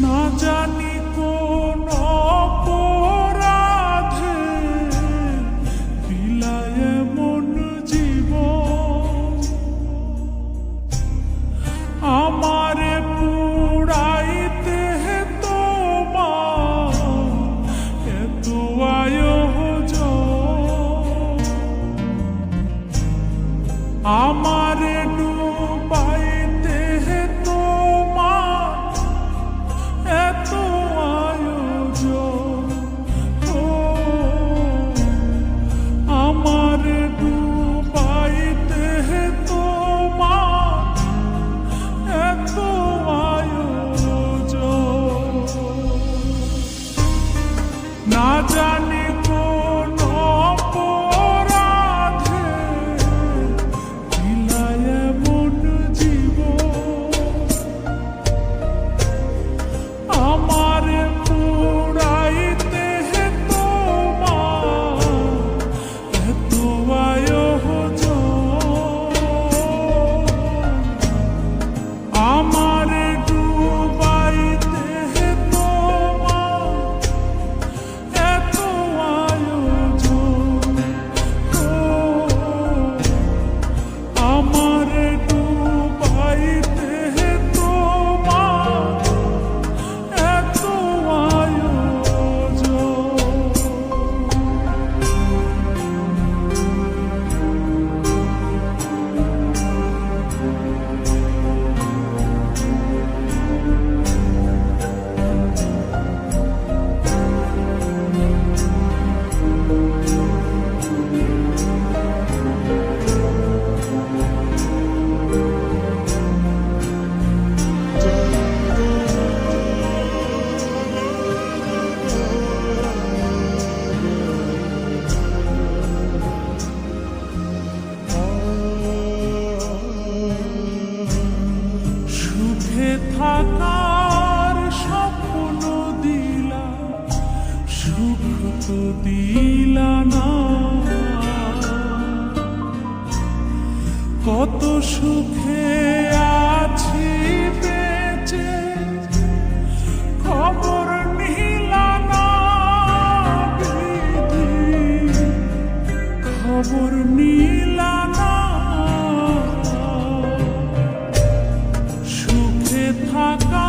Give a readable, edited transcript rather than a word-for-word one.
না জানি কোন অপরাধে বিলায় এমন জীবন, আমারে পুড়াইতে তোমার এত আয়োজন, আমারে ডুবাইতে তোমার এত আয়োজন, আমারে ডুবাইতে তোমার এত আয়োজন। না জানি কোন অপরাধে বিলায় এমন জীবন, আমারে পুড়াইতে তোমার এত আয়োজন, আমারে ডুবাইতে তোমার এত আয়োজন, আমারে ডুবাইতে তোমার এত আয়োজন। সুখে থাকার স্বপ্ন দিলা, সুখ তো দিলা না, কত সুখে আছি বেঁচে খবর নিলা না, বিধি খবর নিলা না, সুখে থাকা